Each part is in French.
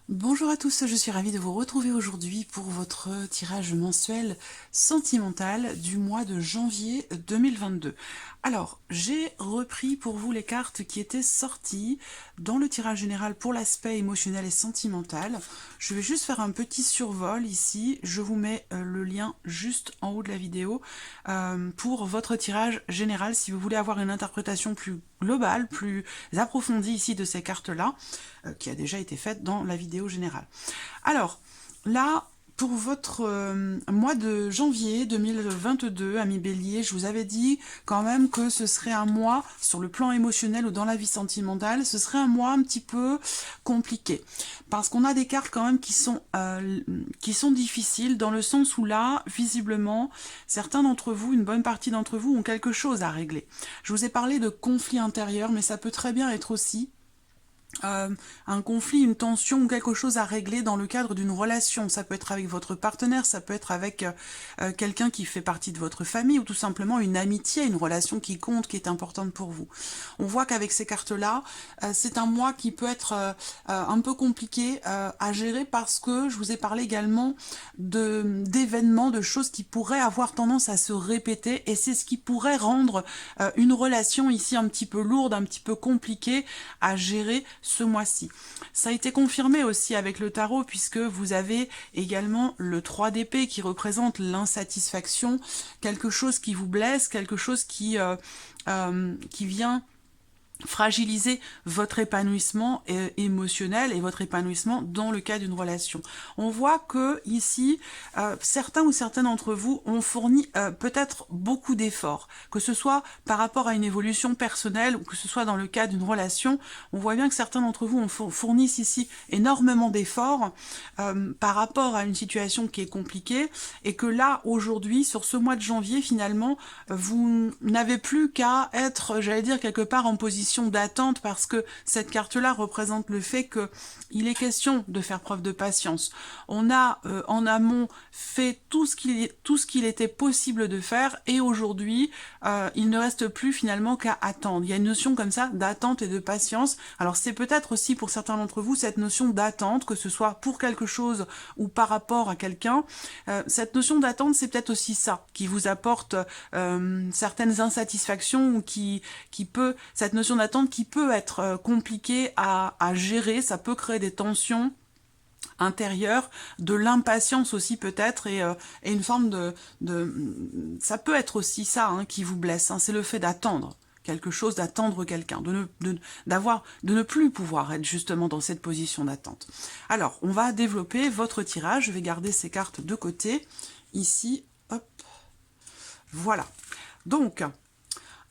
Bonjour à tous, je suis ravie de vous retrouver aujourd'hui pour votre tirage mensuel sentimental du mois de janvier 2022. Alors, j'ai repris pour vous les cartes qui étaient sorties dans le tirage général pour l'aspect émotionnel et sentimental. Je vais juste faire un petit survol ici, je vous mets le lien juste en haut de la vidéo pour votre tirage général si vous voulez avoir une interprétation plus globale, plus approfondie ici de ces cartes-là, qui a déjà été faite dans la vidéo générale. Alors, là, pour votre mois de janvier 2022, amis Bélier, je vous avais dit quand même que ce serait un mois, sur le plan émotionnel ou dans la vie sentimentale, ce serait un mois un petit peu compliqué. Parce qu'on a des cartes quand même qui sont difficiles, dans le sens où là, visiblement, certains d'entre vous, une bonne partie d'entre vous, ont quelque chose à régler. Je vous ai parlé de conflit intérieur, mais ça peut très bien être aussi un conflit, une tension ou quelque chose à régler dans le cadre d'une relation. Ça peut être avec votre partenaire, ça peut être avec quelqu'un qui fait partie de votre famille ou tout simplement une amitié, une relation qui compte, qui est importante pour vous. On voit qu'avec ces cartes-là, c'est un mois qui peut être un peu compliqué à gérer parce que je vous ai parlé également d'événements, de choses qui pourraient avoir tendance à se répéter et c'est ce qui pourrait rendre une relation ici un petit peu lourde, un petit peu compliquée à gérer ce mois-ci. Ça a été confirmé aussi avec le tarot puisque vous avez également le 3 d'épée qui représente l'insatisfaction, quelque chose qui vous blesse, quelque chose qui vient fragiliser votre épanouissement émotionnel et votre épanouissement dans le cas d'une relation. On voit que ici, certains ou certaines d'entre vous ont fourni peut-être beaucoup d'efforts, que ce soit par rapport à une évolution personnelle ou que ce soit dans le cas d'une relation. On voit bien que certains d'entre vous fournissent ici énormément d'efforts par rapport à une situation qui est compliquée et que là, aujourd'hui, sur ce mois de janvier, finalement, vous n'avez plus qu'à être, j'allais dire, quelque part en position d'attente parce que cette carte-là représente le fait que il est question de faire preuve de patience. On a en amont fait tout ce qu'il était possible de faire et aujourd'hui, il ne reste plus finalement qu'à attendre. Il y a une notion comme ça d'attente et de patience. Alors c'est peut-être aussi pour certains d'entre vous cette notion d'attente, que ce soit pour quelque chose ou par rapport à quelqu'un. Cette notion d'attente, c'est peut-être aussi ça qui vous apporte certaines insatisfactions ou qui peut, cette notion d'attente qui peut être compliquée à gérer, ça peut créer des tensions intérieures, de l'impatience aussi peut-être et une forme ça peut être aussi ça qui vous blesse, c'est le fait d'attendre quelque chose, d'attendre quelqu'un, de ne plus pouvoir être justement dans cette position d'attente. Alors, on va développer votre tirage, je vais garder ces cartes de côté, ici, hop, voilà. Donc,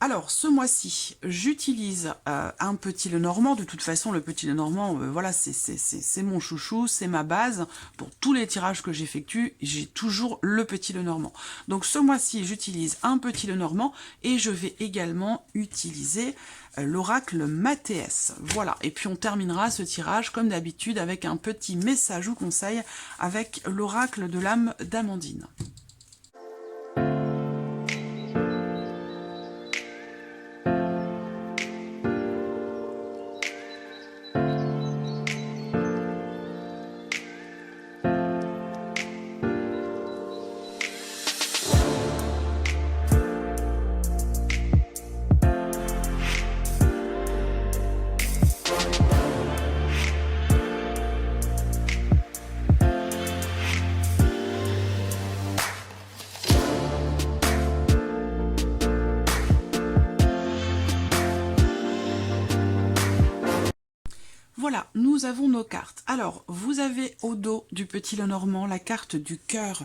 alors, ce mois-ci, j'utilise un petit Lenormand. De toute façon, le petit Lenormand, voilà, c'est mon chouchou, c'est ma base. Pour tous les tirages que j'effectue, j'ai toujours le petit Lenormand. Donc, ce mois-ci, j'utilise un petit Lenormand et je vais également utiliser l'oracle Mathéès. Voilà, et puis on terminera ce tirage, comme d'habitude, avec un petit message ou conseil avec l'oracle de l'âme d'Amandine. Voilà, nous avons nos cartes. Alors, vous avez au dos du petit Lenormand la carte du cœur.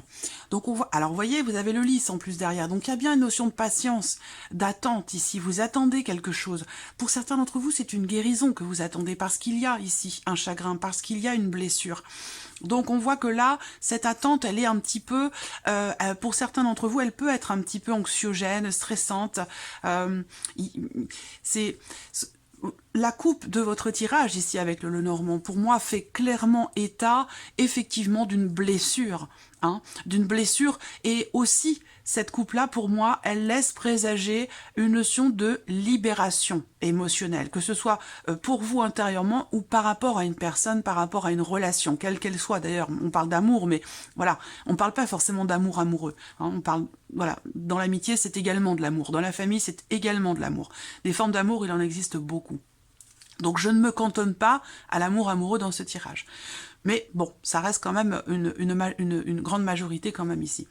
Donc on voit, alors vous voyez, vous avez le lys en plus derrière. Donc il y a bien une notion de patience, d'attente ici. Vous attendez quelque chose. Pour certains d'entre vous, c'est une guérison que vous attendez parce qu'il y a ici un chagrin, parce qu'il y a une blessure. Donc on voit que là, cette attente, elle est un petit peu, pour certains d'entre vous, elle peut être un petit peu anxiogène, stressante. C'est la coupe de votre tirage ici avec le Lenormand, pour moi, fait clairement état, effectivement, d'une blessure. D'une blessure, et aussi, cette coupe-là, pour moi, elle laisse présager une notion de libération émotionnelle, que ce soit pour vous intérieurement ou par rapport à une personne, par rapport à une relation, quelle qu'elle soit. D'ailleurs, on parle d'amour, mais voilà, on ne parle pas forcément d'amour amoureux. Hein, on parle, voilà, dans l'amitié, c'est également de l'amour. Dans la famille, c'est également de l'amour. Des formes d'amour, il en existe beaucoup. Donc je ne me cantonne pas à l'amour amoureux dans ce tirage. Mais bon, ça reste quand même une grande majorité quand même ici.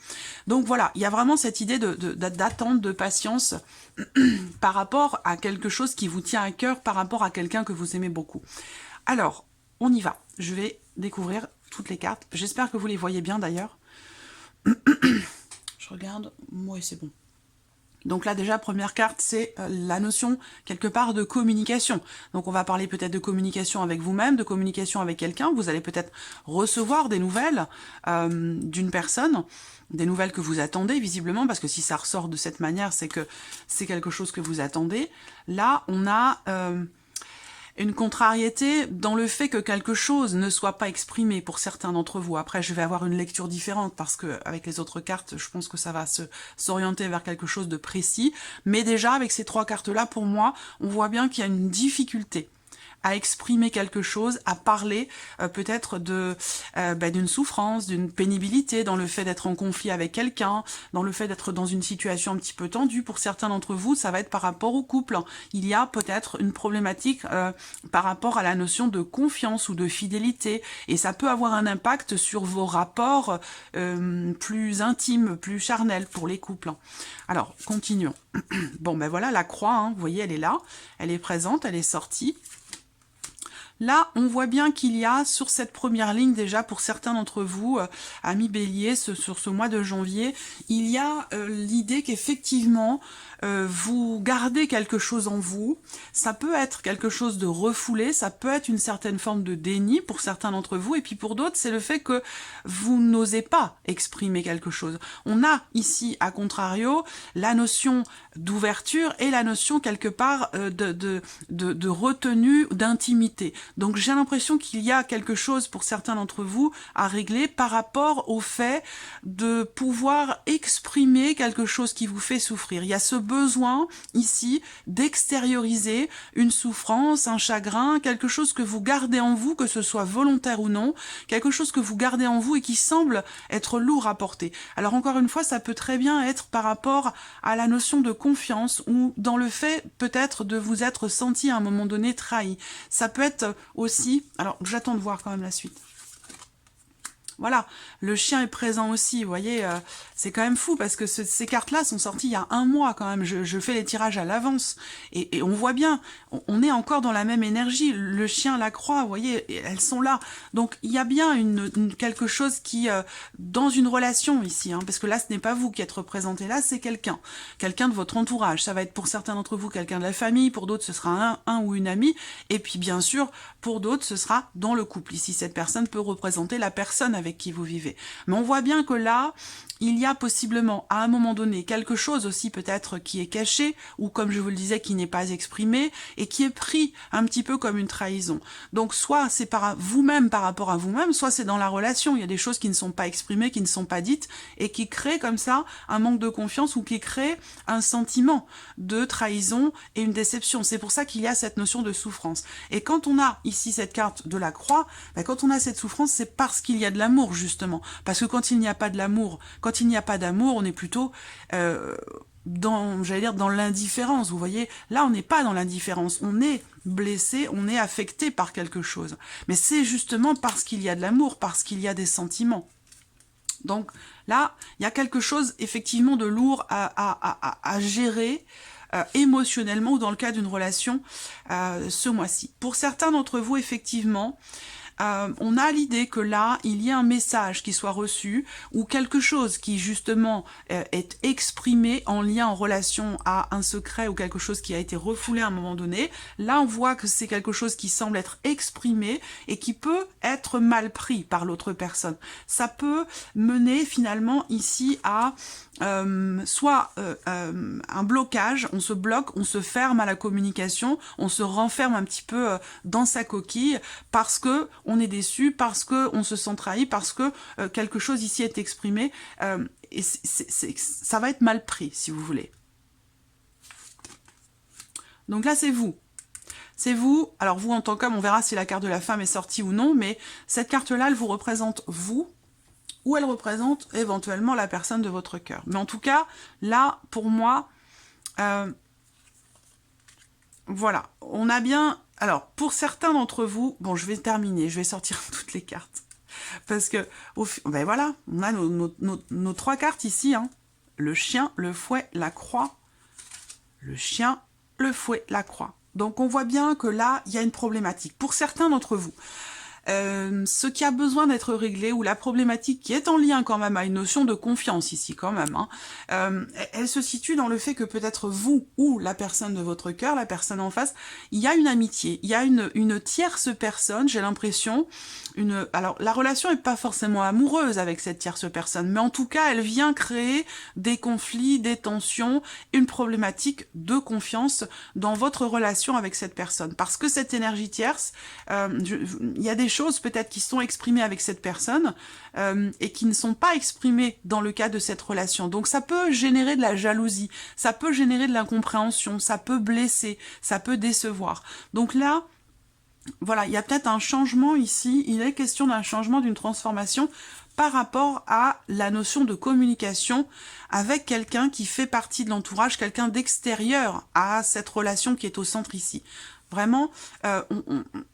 Donc voilà, il y a vraiment cette idée d'attente, de patience par rapport à quelque chose qui vous tient à cœur, par rapport à quelqu'un que vous aimez beaucoup. Alors, on y va. Je vais découvrir toutes les cartes. J'espère que vous les voyez bien d'ailleurs. Je regarde. Oui, c'est bon. Donc là déjà, première carte, c'est la notion quelque part de communication. Donc on va parler peut-être de communication avec vous-même, de communication avec quelqu'un. Vous allez peut-être recevoir des nouvelles d'une personne, des nouvelles que vous attendez visiblement, parce que si ça ressort de cette manière, c'est que c'est quelque chose que vous attendez. Là, on a une contrariété dans le fait que quelque chose ne soit pas exprimé pour certains d'entre vous. Après, je vais avoir une lecture différente parce que avec les autres cartes, je pense que ça va s'orienter vers quelque chose de précis. Mais déjà, avec ces trois cartes-là, pour moi, on voit bien qu'il y a une difficulté à exprimer quelque chose, à parler peut-être d'une souffrance, d'une pénibilité, dans le fait d'être en conflit avec quelqu'un, dans le fait d'être dans une situation un petit peu tendue. Pour certains d'entre vous, ça va être par rapport au couple. Il y a peut-être une problématique par rapport à la notion de confiance ou de fidélité, et ça peut avoir un impact sur vos rapports plus intimes, plus charnels pour les couples. Alors, continuons. Bon, ben voilà, la croix, hein, vous voyez, elle est là, elle est présente, elle est sortie. Là, on voit bien qu'il y a sur cette première ligne déjà, pour certains d'entre vous, amis béliers, sur ce mois de janvier, il y a l'idée qu'effectivement, vous gardez quelque chose en vous. Ça peut être quelque chose de refoulé, ça peut être une certaine forme de déni pour certains d'entre vous, et puis pour d'autres, c'est le fait que vous n'osez pas exprimer quelque chose. On a ici, à contrario, la notion d'ouverture et la notion quelque part de retenue, d'intimité. Donc j'ai l'impression qu'il y a quelque chose pour certains d'entre vous à régler par rapport au fait de pouvoir exprimer quelque chose qui vous fait souffrir. Il y a ce besoin ici d'extérioriser une souffrance, un chagrin, quelque chose que vous gardez en vous, que ce soit volontaire ou non, quelque chose que vous gardez en vous et qui semble être lourd à porter. Alors encore une fois, ça peut très bien être par rapport à la notion de confiance ou dans le fait peut-être de vous être senti à un moment donné trahi. Ça peut être aussi, alors j'attends de voir quand même la suite. Voilà, le chien est présent aussi, vous voyez, c'est quand même fou parce que ces cartes-là sont sorties il y a un mois quand même, je fais les tirages à l'avance et on voit bien, on est encore dans la même énergie, le chien, la croix, vous voyez, elles sont là. Donc il y a bien quelque chose qui, dans une relation ici, hein, parce que là ce n'est pas vous qui êtes représenté, là c'est quelqu'un de votre entourage, ça va être pour certains d'entre vous quelqu'un de la famille, pour d'autres ce sera un ou une amie, et puis bien sûr, pour d'autres ce sera dans le couple. Ici cette personne peut représenter la personne avec qui vous vivez. Mais on voit bien que là, il y a possiblement à un moment donné quelque chose aussi peut-être qui est caché ou comme je vous le disais qui n'est pas exprimé et qui est pris un petit peu comme une trahison. Donc soit c'est par vous-même par rapport à vous-même, soit c'est dans la relation, il y a des choses qui ne sont pas exprimées, qui ne sont pas dites et qui créent comme ça un manque de confiance ou qui créent un sentiment de trahison et une déception. C'est pour ça qu'il y a cette notion de souffrance. Et quand on a ici cette carte de la croix, ben quand on a cette souffrance, c'est parce qu'il y a de l'amour justement. Parce que quand il n'y a pas de l'amour, quand il n'y a pas d'amour, on est plutôt dans l'indifférence, vous voyez. Là, on n'est pas dans l'indifférence, on est blessé, on est affecté par quelque chose. Mais c'est justement parce qu'il y a de l'amour, parce qu'il y a des sentiments. Donc là, il y a quelque chose effectivement de lourd à gérer émotionnellement ou dans le cas d'une relation ce mois-ci. Pour certains d'entre vous, effectivement, on a l'idée que là, il y a un message qui soit reçu ou quelque chose qui justement est exprimé en lien, en relation à un secret ou quelque chose qui a été refoulé à un moment donné. Là, on voit que c'est quelque chose qui semble être exprimé et qui peut être mal pris par l'autre personne. Ça peut mener finalement ici à soit un blocage, on se bloque, on se ferme à la communication, on se renferme un petit peu dans sa coquille parce que on est déçu, parce qu'on se sent trahi, parce que quelque chose ici est exprimé, et ça va être mal pris, si vous voulez. Donc là, c'est vous. C'est vous. Alors vous, en tant qu'homme, on verra si la carte de la femme est sortie ou non, mais cette carte-là, elle vous représente vous, ou elle représente éventuellement la personne de votre cœur. Mais en tout cas, là, pour moi, voilà, on a bien... Alors, pour certains d'entre vous, bon, je vais terminer, je vais sortir toutes les cartes. Parce que, ben voilà, on a nos 3 cartes ici, hein. Le chien, le fouet, la croix. Le chien, le fouet, la croix. Donc, on voit bien que là, il y a une problématique. Pour certains d'entre vous, ce qui a besoin d'être réglé, ou la problématique qui est en lien quand même à une notion de confiance ici quand même, hein, elle se situe dans le fait que peut-être vous ou la personne de votre cœur, la personne en face, il y a une amitié, il y a une tierce personne, j'ai l'impression, alors la relation n'est pas forcément amoureuse avec cette tierce personne, mais en tout cas elle vient créer des conflits, des tensions, une problématique de confiance dans votre relation avec cette personne, parce que cette énergie tierce, il y a des choses peut-être qui sont exprimées avec cette personne et qui ne sont pas exprimées dans le cas de cette relation. Donc ça peut générer de la jalousie, ça peut générer de l'incompréhension, ça peut blesser, ça peut décevoir. Donc là, voilà, il y a peut-être un changement ici, il est question d'un changement, d'une transformation par rapport à la notion de communication avec quelqu'un qui fait partie de l'entourage, quelqu'un d'extérieur à cette relation qui est au centre ici. Vraiment,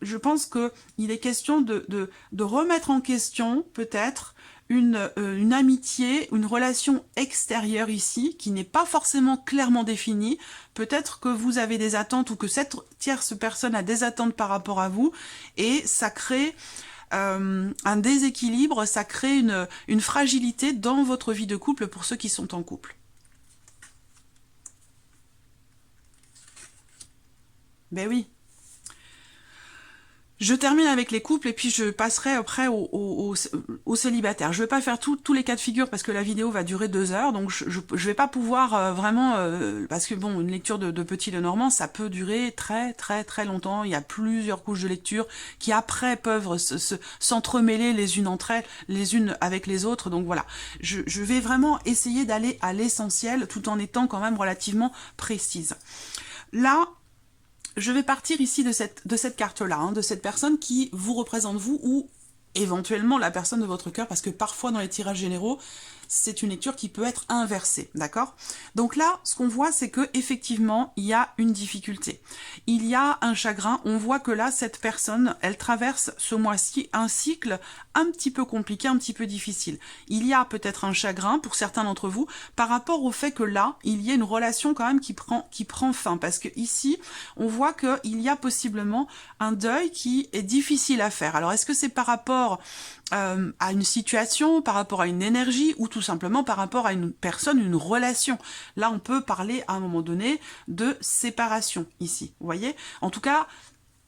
je pense qu'il est question de remettre en question, peut-être, une amitié, une relation extérieure ici, qui n'est pas forcément clairement définie. Peut-être que vous avez des attentes, ou que cette tierce personne a des attentes par rapport à vous, et ça crée un déséquilibre, ça crée une fragilité dans votre vie de couple pour ceux qui sont en couple. Ben oui. Je termine avec les couples et puis je passerai après aux célibataires. Je ne vais pas faire tous les cas de figure parce que la vidéo va durer 2 heures, donc je vais pas pouvoir vraiment... parce que bon, une lecture de Petit Lenormand, ça peut durer très très très longtemps. Il y a plusieurs couches de lecture qui après peuvent s'entremêler les unes entre elles, les unes avec les autres. Donc voilà, je vais vraiment essayer d'aller à l'essentiel tout en étant quand même relativement précise. Là, je vais partir ici de cette carte-là, hein, de cette personne qui vous représente vous, ou éventuellement la personne de votre cœur, parce que parfois dans les tirages généraux, c'est une lecture qui peut être inversée, d'accord? Donc là, ce qu'on voit, c'est que effectivement, il y a une difficulté. Il y a un chagrin, on voit que là, cette personne, elle traverse ce mois-ci un cycle un petit peu compliqué, un petit peu difficile. Il y a peut-être un chagrin pour certains d'entre vous par rapport au fait que là, il y a une relation quand même qui prend fin, parce que ici, on voit qu'il y a possiblement un deuil qui est difficile à faire. Alors, est-ce que c'est par rapport à une situation, par rapport à une énergie, ou tout simplement par rapport à une personne, une relation? Là, on peut parler à un moment donné de séparation ici, vous voyez? En tout cas,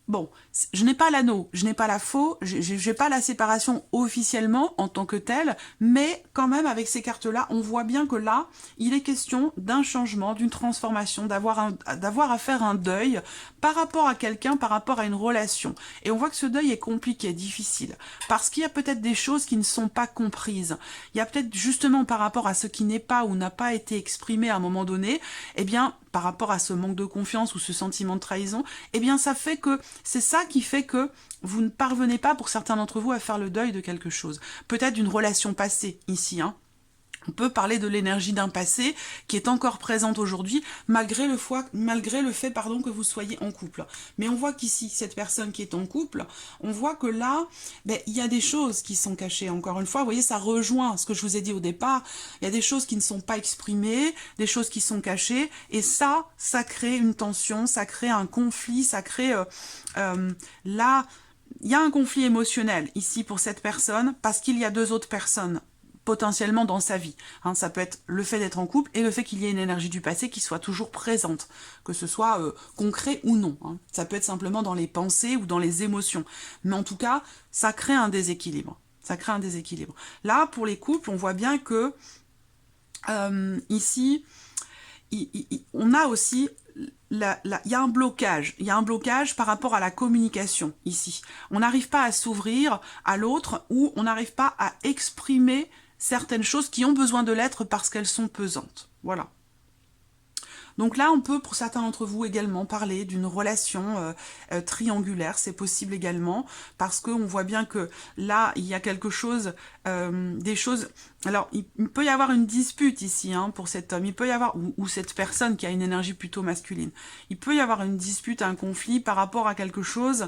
bon, je n'ai pas l'anneau, je n'ai pas la faux, je n'ai pas la séparation officiellement en tant que telle, mais quand même avec ces cartes-là, on voit bien que là, il est question d'un changement, d'une transformation, d'avoir à faire un deuil par rapport à quelqu'un, par rapport à une relation. Et on voit que ce deuil est compliqué, difficile, parce qu'il y a peut-être des choses qui ne sont pas comprises. Il y a peut-être justement par rapport à ce qui n'est pas ou n'a pas été exprimé à un moment donné, eh bien, par rapport à ce manque de confiance ou ce sentiment de trahison, eh bien ça fait que c'est ça qui fait que vous ne parvenez pas, pour certains d'entre vous, à faire le deuil de quelque chose. Peut-être d'une relation passée, ici, hein. On peut parler de l'énergie d'un passé qui est encore présente aujourd'hui, malgré le fait que vous soyez en couple. Mais on voit qu'ici, cette personne qui est en couple, on voit que là, il y a des choses qui sont cachées. Encore une fois, vous voyez, ça rejoint ce que je vous ai dit au départ. Il y a des choses qui ne sont pas exprimées, des choses qui sont cachées, et ça crée une tension, ça crée un conflit, ça crée... là, il y a un conflit émotionnel ici pour cette personne, parce qu'il y a 2 autres personnes potentiellement dans sa vie. Hein, ça peut être le fait d'être en couple et le fait qu'il y ait une énergie du passé qui soit toujours présente, que ce soit concret ou non. Hein. Ça peut être simplement dans les pensées ou dans les émotions. Mais en tout cas, ça crée un déséquilibre. Ça crée un déséquilibre. Là, pour les couples, on voit bien que ici, on a aussi il y a un blocage. Il y a un blocage par rapport à la communication ici. On n'arrive pas à s'ouvrir à l'autre ou on n'arrive pas à exprimer certaines choses qui ont besoin de l'être parce qu'elles sont pesantes. Voilà. Donc là, on peut, pour certains d'entre vous également, parler d'une relation triangulaire. C'est possible également, parce qu'on voit bien que là, il y a quelque chose, des choses... Alors, il peut y avoir une dispute ici, hein, pour cet homme. Il peut y avoir, ou cette personne qui a une énergie plutôt masculine. Il peut y avoir une dispute, un conflit par rapport à quelque chose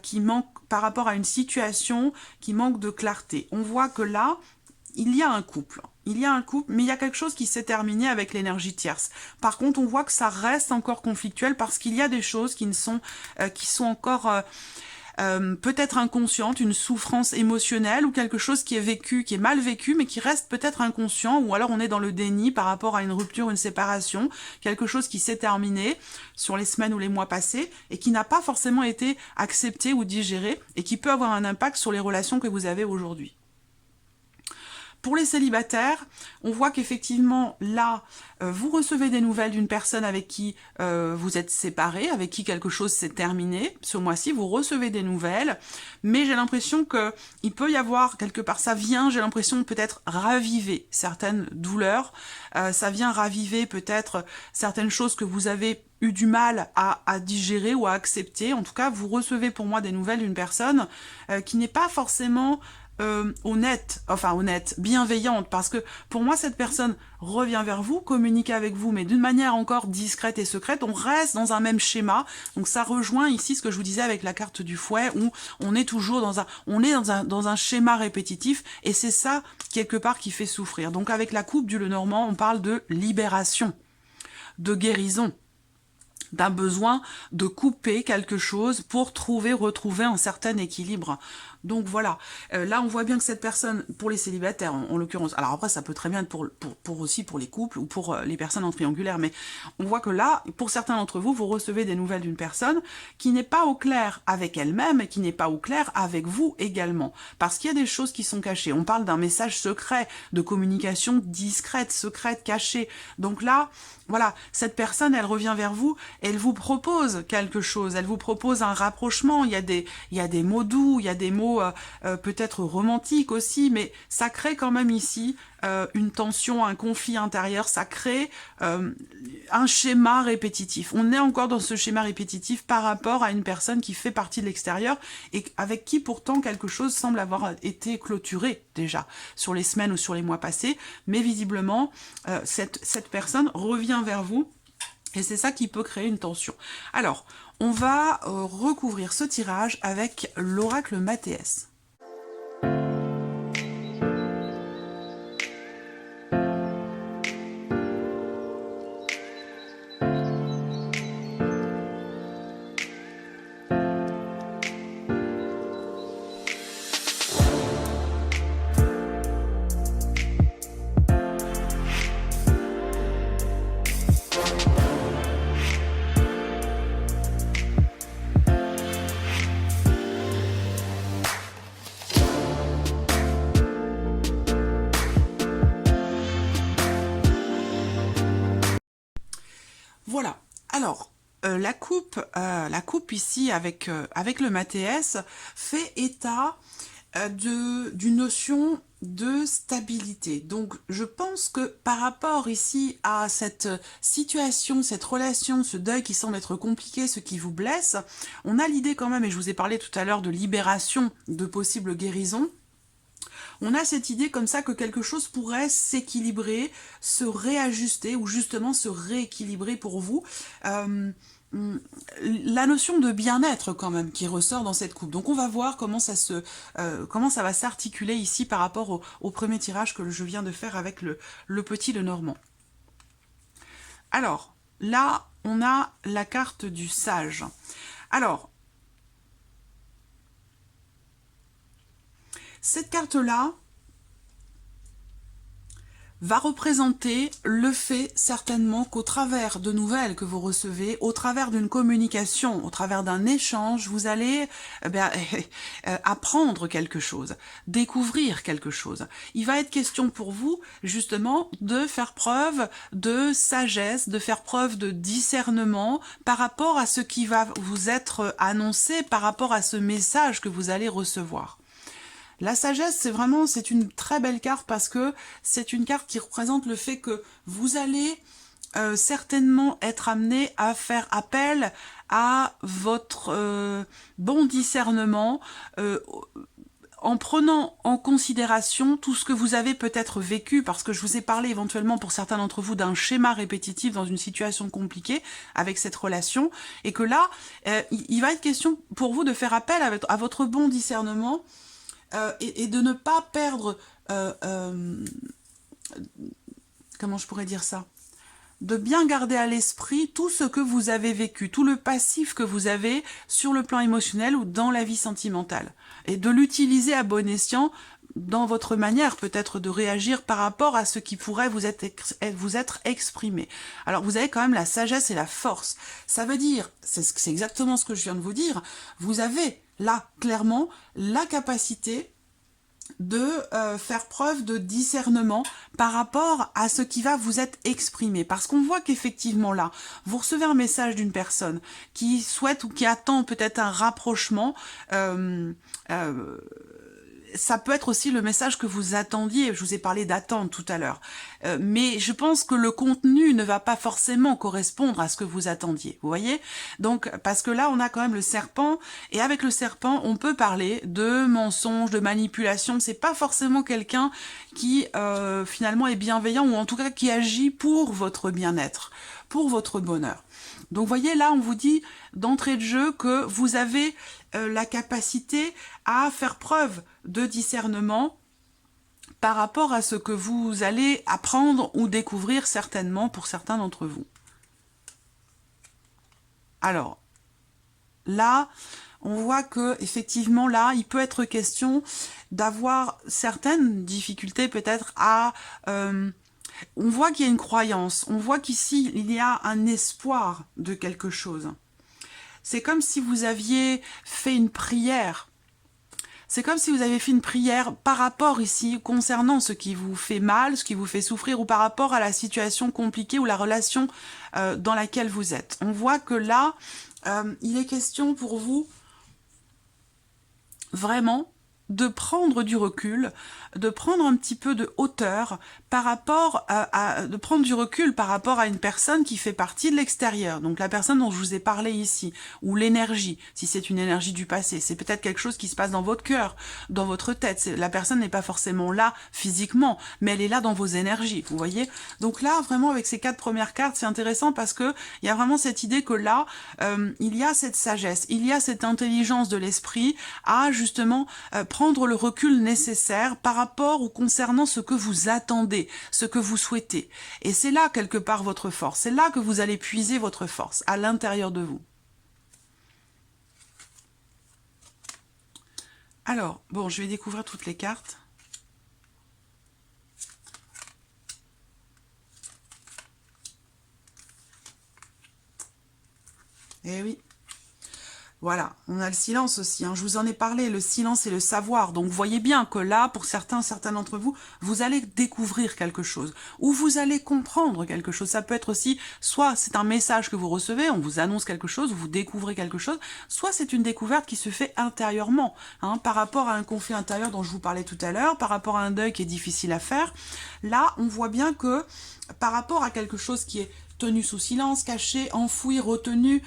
qui manque, par rapport à une situation qui manque de clarté. On voit que là, il y a un couple. Il y a un couple, mais il y a quelque chose qui s'est terminé avec l'énergie tierce. Par contre, on voit que ça reste encore conflictuel parce qu'il y a des choses qui sont encore peut-être inconscientes, une souffrance émotionnelle ou quelque chose qui est vécu, qui est mal vécu, mais qui reste peut-être inconscient, ou alors on est dans le déni par rapport à une rupture, une séparation, quelque chose qui s'est terminé sur les semaines ou les mois passés et qui n'a pas forcément été accepté ou digéré et qui peut avoir un impact sur les relations que vous avez aujourd'hui. Pour les célibataires, on voit qu'effectivement, là, vous recevez des nouvelles d'une personne avec qui vous êtes séparés, avec qui quelque chose s'est terminé. Ce mois-ci, vous recevez des nouvelles, mais j'ai l'impression qu'il peut y avoir, quelque part, ça vient, j'ai l'impression, peut-être raviver certaines douleurs, ça vient raviver peut-être certaines choses que vous avez eu du mal à digérer ou à accepter. En tout cas, vous recevez pour moi des nouvelles d'une personne qui n'est pas forcément... honnête, bienveillante, parce que pour moi cette personne revient vers vous, communique avec vous, mais d'une manière encore discrète et secrète. On reste dans un même schéma, donc ça rejoint ici ce que je vous disais avec la carte du fouet, où on est toujours dans un schéma répétitif, et c'est ça quelque part qui fait souffrir. Donc avec la coupe du Lenormand, on parle de libération, de guérison, d'un besoin de couper quelque chose pour retrouver un certain équilibre. Donc voilà, là on voit bien que cette personne, pour les célibataires en l'occurrence, alors après ça peut très bien être aussi pour les couples ou pour les personnes en triangulaire, mais on voit que là, pour certains d'entre vous, vous recevez des nouvelles d'une personne qui n'est pas au clair avec elle-même et qui n'est pas au clair avec vous également, parce qu'il y a des choses qui sont cachées. On parle d'un message secret, de communication discrète, secrète, cachée. Donc là, voilà, cette personne, elle revient vers vous, elle vous propose quelque chose, elle vous propose un rapprochement, il y a des mots doux, il y a des mots peut-être romantiques aussi, mais ça crée quand même ici une tension, un conflit intérieur, ça crée un schéma répétitif. On est encore dans ce schéma répétitif par rapport à une personne qui fait partie de l'extérieur et avec qui pourtant quelque chose semble avoir été clôturé déjà sur les semaines ou sur les mois passés, mais visiblement cette personne revient vers vous et c'est ça qui peut créer une tension. Alors, on va recouvrir ce tirage avec l'oracle Mathéès. Voilà, alors la coupe ici avec le Mathéès fait état d'une notion de stabilité. Donc je pense que par rapport ici à cette situation, cette relation, ce deuil qui semble être compliqué, ce qui vous blesse, on a l'idée quand même, et je vous ai parlé tout à l'heure de libération, de possible guérison. On a cette idée comme ça que quelque chose pourrait s'équilibrer, se réajuster ou justement se rééquilibrer pour vous. La notion de bien-être quand même qui ressort dans cette coupe. Donc on va voir comment ça va s'articuler ici par rapport au premier tirage que je viens de faire avec le petit Lenormand. Alors, là, on a la carte du sage. Alors, cette carte-là va représenter le fait certainement qu'au travers de nouvelles que vous recevez, au travers d'une communication, au travers d'un échange, vous allez apprendre quelque chose, découvrir quelque chose. Il va être question pour vous justement de faire preuve de sagesse, de faire preuve de discernement par rapport à ce qui va vous être annoncé, par rapport à ce message que vous allez recevoir. La sagesse, c'est une très belle carte parce que c'est une carte qui représente le fait que vous allez certainement être amené à faire appel à votre bon discernement en prenant en considération tout ce que vous avez peut-être vécu, parce que je vous ai parlé éventuellement pour certains d'entre vous d'un schéma répétitif dans une situation compliquée avec cette relation, et que là, il va être question pour vous de faire appel à votre bon discernement, et de ne pas perdre, comment je pourrais dire ça, de bien garder à l'esprit tout ce que vous avez vécu, tout le passif que vous avez sur le plan émotionnel ou dans la vie sentimentale, et de l'utiliser à bon escient dans votre manière peut-être de réagir par rapport à ce qui pourrait vous être exprimé. Alors vous avez quand même la sagesse et la force. Ça veut dire, c'est exactement ce que je viens de vous dire, vous avez là clairement la capacité de faire preuve de discernement par rapport à ce qui va vous être exprimé. Parce qu'on voit qu'effectivement là, vous recevez un message d'une personne qui souhaite ou qui attend peut-être un rapprochement, ça peut être aussi le message que vous attendiez. Je vous ai parlé d'attente tout à l'heure. Mais je pense que le contenu ne va pas forcément correspondre à ce que vous attendiez. Vous voyez? Donc, parce que là, on a quand même le serpent. Et avec le serpent, on peut parler de mensonges, de manipulation. C'est pas forcément quelqu'un qui, finalement, est bienveillant ou en tout cas qui agit pour votre bien-être, pour votre bonheur. Donc, vous voyez, là, on vous dit d'entrée de jeu que vous avez la capacité à faire preuve de discernement par rapport à ce que vous allez apprendre ou découvrir certainement pour certains d'entre vous. Alors, là, on voit que effectivement là, il peut être question d'avoir certaines difficultés peut-être à... on voit qu'il y a une croyance, on voit qu'ici, il y a un espoir de quelque chose. C'est comme si vous aviez fait une prière. C'est comme si vous avez fait une prière par rapport ici, concernant ce qui vous fait mal, ce qui vous fait souffrir, ou par rapport à la situation compliquée ou la relation dans laquelle vous êtes. On voit que là, il est question pour vous, vraiment, de prendre du recul, de prendre un petit peu de hauteur par rapport de prendre du recul par rapport à une personne qui fait partie de l'extérieur. Donc la personne dont je vous ai parlé ici, ou l'énergie, si c'est une énergie du passé, c'est peut-être quelque chose qui se passe dans votre cœur, dans votre tête. La personne n'est pas forcément là physiquement, mais elle est là dans vos énergies, vous voyez. Donc là, vraiment, avec ces 4 premières cartes, c'est intéressant parce que il y a vraiment cette idée que là, il y a cette sagesse, il y a cette intelligence de l'esprit à justement prendre le recul nécessaire par rapport ou concernant ce que vous attendez, ce que vous souhaitez. Et c'est là quelque part votre force, c'est là que vous allez puiser votre force, à l'intérieur de vous. Alors, bon, je vais découvrir toutes les cartes. Eh oui. Voilà, on a le silence aussi, hein. Je vous en ai parlé, le silence et le savoir. Donc vous voyez bien que là, pour certains d'entre vous, vous allez découvrir quelque chose, ou vous allez comprendre quelque chose. Ça peut être aussi, soit c'est un message que vous recevez, on vous annonce quelque chose, vous découvrez quelque chose, soit c'est une découverte qui se fait intérieurement, hein, par rapport à un conflit intérieur dont je vous parlais tout à l'heure, par rapport à un deuil qui est difficile à faire. Là, on voit bien que par rapport à quelque chose qui est tenu sous silence, caché, enfoui, retenu,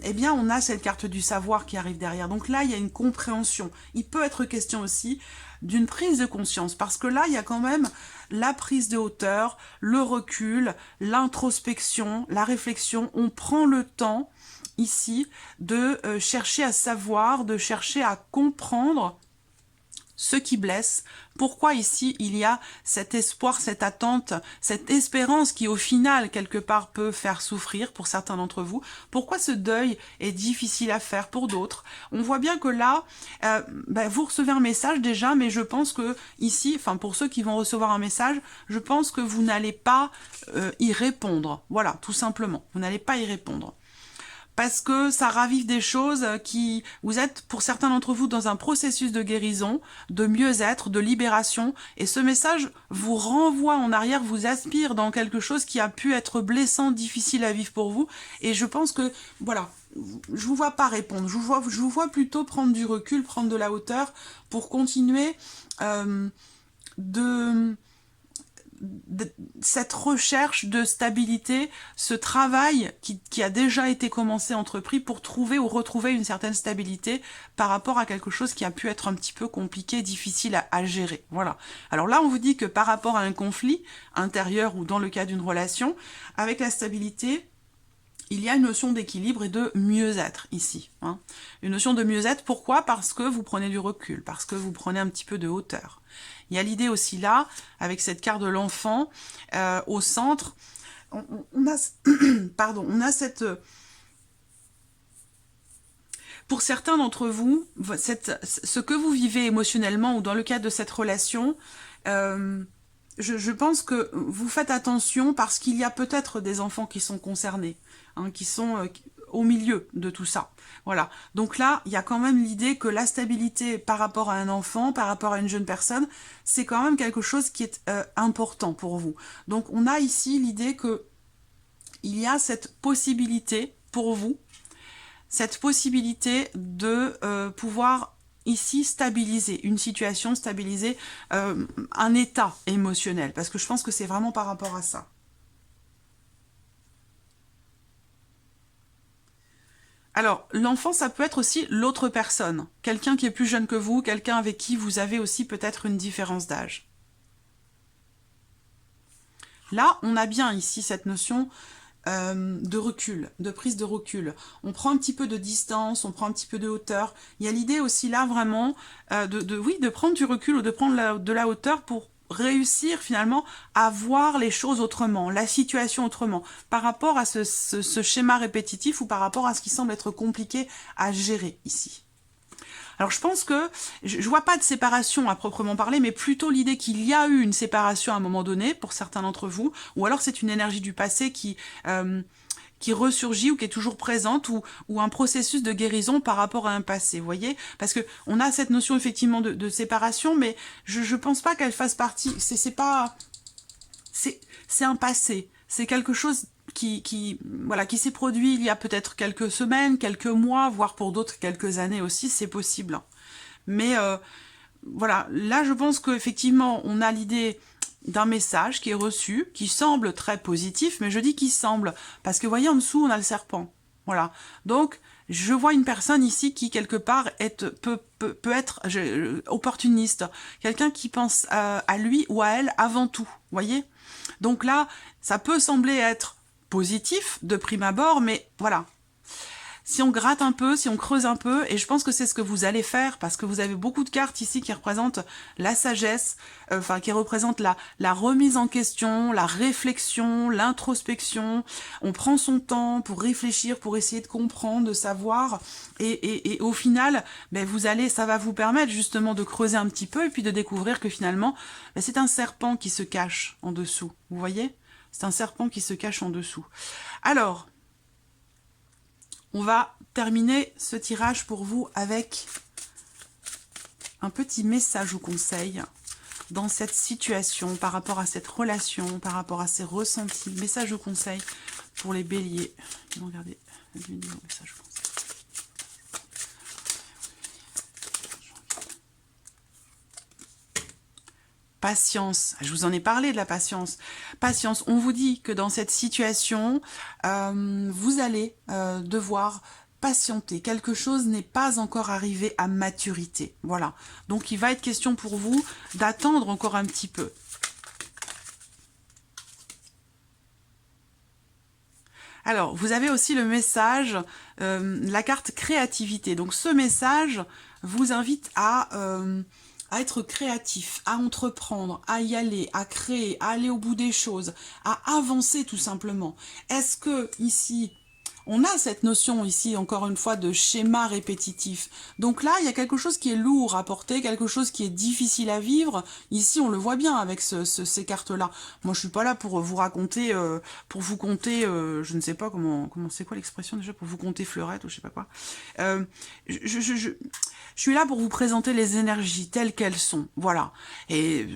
eh bien on a cette carte du savoir qui arrive derrière. Donc là, il y a une compréhension. Il peut être question aussi d'une prise de conscience, parce que là, il y a quand même la prise de hauteur, le recul, l'introspection, la réflexion. On prend le temps ici de chercher à savoir, de chercher à comprendre ce qui blesse, pourquoi ici il y a cet espoir, cette attente, cette espérance qui au final quelque part peut faire souffrir pour certains d'entre vous, pourquoi ce deuil est difficile à faire pour d'autres. On voit bien que là, vous recevez un message déjà, mais je pense que ici, enfin pour ceux qui vont recevoir un message, je pense que vous n'allez pas y répondre, voilà, tout simplement, vous n'allez pas y répondre. Parce que ça ravive des choses qui... Vous êtes, pour certains d'entre vous, dans un processus de guérison, de mieux-être, de libération, et ce message vous renvoie en arrière, vous aspire dans quelque chose qui a pu être blessant, difficile à vivre pour vous, et je pense que, voilà, je vous vois pas répondre, je vous vois plutôt prendre du recul, prendre de la hauteur, pour continuer cette recherche de stabilité, ce travail qui a déjà été commencé, entrepris, pour trouver ou retrouver une certaine stabilité par rapport à quelque chose qui a pu être un petit peu compliqué, difficile à gérer. Voilà. Alors là, on vous dit que par rapport à un conflit intérieur ou dans le cas d'une relation, avec la stabilité, il y a une notion d'équilibre et de mieux-être ici. Hein. Une notion de mieux-être, pourquoi? Parce que vous prenez du recul, parce que vous prenez un petit peu de hauteur. Il y a l'idée aussi là, avec cette carte de l'enfant, au centre, on a, pardon, on a cette... Pour certains d'entre vous, ce que vous vivez émotionnellement ou dans le cadre de cette relation, je pense que vous faites attention parce qu'il y a peut-être des enfants qui sont concernés, hein, qui sont au milieu de tout ça. Voilà. Donc là, il y a quand même l'idée que la stabilité par rapport à un enfant, par rapport à une jeune personne, c'est quand même quelque chose qui est important pour vous. Donc on a ici l'idée que il y a cette possibilité pour vous, cette possibilité de pouvoir ici stabiliser une situation, stabiliser un état émotionnel, parce que je pense que c'est vraiment par rapport à ça. Alors, l'enfant, ça peut être aussi l'autre personne, quelqu'un qui est plus jeune que vous, quelqu'un avec qui vous avez aussi peut-être une différence d'âge. Là, on a bien ici cette notion de recul, de prise de recul. On prend un petit peu de distance, on prend un petit peu de hauteur. Il y a l'idée aussi là vraiment de prendre du recul ou de prendre de la hauteur pour réussir finalement à voir les choses autrement, la situation autrement, par rapport à ce schéma répétitif ou par rapport à ce qui semble être compliqué à gérer ici. Alors je pense que, je vois pas de séparation à proprement parler, mais plutôt l'idée qu'il y a eu une séparation à un moment donné, pour certains d'entre vous, ou alors c'est une énergie du passé qui ressurgit ou qui est toujours présente, ou un processus de guérison par rapport à un passé, vous voyez? Parce que on a cette notion effectivement de séparation, mais je pense pas qu'elle fasse partie, c'est un passé, c'est quelque chose qui s'est produit il y a peut-être quelques semaines, quelques mois, voire pour d'autres quelques années aussi, c'est possible. Mais voilà, là je pense qu'effectivement on a l'idée d'un message qui est reçu, qui semble très positif, mais je dis qu'il semble, parce que vous voyez en dessous on a le serpent. Voilà, donc je vois une personne ici qui quelque part peut être opportuniste, quelqu'un qui pense à lui ou à elle avant tout, vous voyez? Donc là, ça peut sembler être positif de prime abord, mais voilà. Si on gratte un peu, si on creuse un peu, et je pense que c'est ce que vous allez faire, parce que vous avez beaucoup de cartes ici qui représentent la sagesse, qui représentent la remise en question, la réflexion, l'introspection. On prend son temps pour réfléchir, pour essayer de comprendre, de savoir, et au final, ça va vous permettre justement de creuser un petit peu, et puis de découvrir que finalement, c'est un serpent qui se cache en dessous, vous voyez ? C'est un serpent qui se cache en dessous. Alors, on va terminer ce tirage pour vous avec un petit message ou conseil dans cette situation, par rapport à cette relation, par rapport à ces ressentis. Message ou conseil pour les béliers. Regardez, message ou conseil. Patience, je vous en ai parlé de la patience. Patience, on vous dit que dans cette situation, vous allez devoir patienter. Quelque chose n'est pas encore arrivé à maturité. Voilà. Donc il va être question pour vous d'attendre encore un petit peu. Alors, vous avez aussi le message, la carte créativité. Donc ce message vous invite à à être créatif, à entreprendre, à y aller, à créer, à aller au bout des choses, à avancer tout simplement. Est-ce que ici, on a cette notion ici, encore une fois, de schéma répétitif. Donc là, il y a quelque chose qui est lourd à porter, quelque chose qui est difficile à vivre. Ici, on le voit bien avec ces cartes-là. Moi, je suis pas là pour vous raconter, pour vous compter, je ne sais pas comment c'est quoi l'expression déjà, pour vous compter fleurette ou je sais pas quoi. Je suis là pour vous présenter les énergies telles qu'elles sont, voilà. Et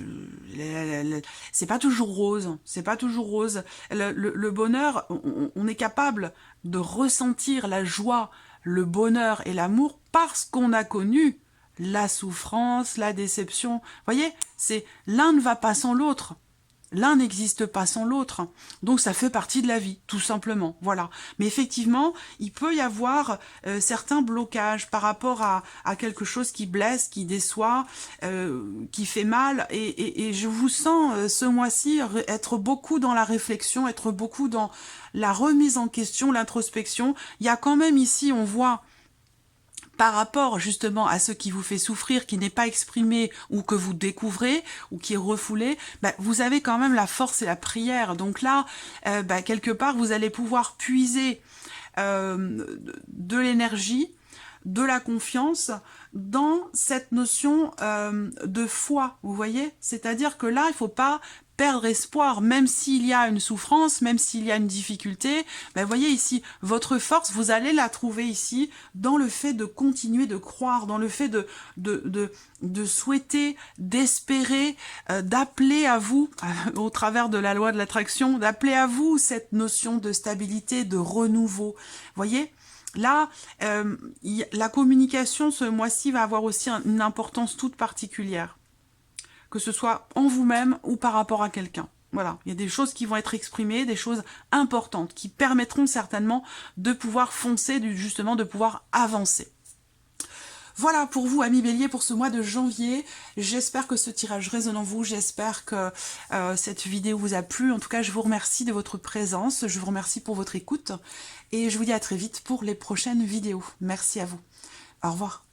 c'est pas toujours rose, c'est pas toujours rose. Le bonheur, on est capable de ressentir la joie, le bonheur et l'amour parce qu'on a connu la souffrance, la déception. Vous voyez, c'est l'un ne va pas sans l'autre. L'un n'existe pas sans l'autre. Donc ça fait partie de la vie, tout simplement. Voilà. Mais effectivement, il peut y avoir certains blocages par rapport à quelque chose qui blesse, qui déçoit, qui fait mal. Et je vous sens ce mois-ci être beaucoup dans la réflexion, être beaucoup dans la remise en question, l'introspection. Il y a quand même ici, on voit par rapport justement à ce qui vous fait souffrir, qui n'est pas exprimé ou que vous découvrez ou qui est refoulé, vous avez quand même la force et la prière. Donc là, quelque part, vous allez pouvoir puiser de l'énergie, de la confiance dans cette notion de foi, vous voyez? C'est-à-dire que là, il ne faut pas perdre espoir, même s'il y a une souffrance, même s'il y a une difficulté. Vous voyez ici, votre force, vous allez la trouver ici dans le fait de continuer de croire, dans le fait de souhaiter, d'espérer, d'appeler à vous, au travers de la loi de l'attraction, d'appeler à vous cette notion de stabilité, de renouveau. Vous voyez ? Là, la communication ce mois-ci va avoir aussi une importance toute particulière, que ce soit en vous-même ou par rapport à quelqu'un. Voilà, il y a des choses qui vont être exprimées, des choses importantes, qui permettront certainement de pouvoir foncer, justement de pouvoir avancer. Voilà pour vous, amis Bélier, pour ce mois de janvier. J'espère que ce tirage résonne en vous. J'espère que cette vidéo vous a plu. En tout cas, je vous remercie de votre présence. Je vous remercie pour votre écoute. Et je vous dis à très vite pour les prochaines vidéos. Merci à vous. Au revoir.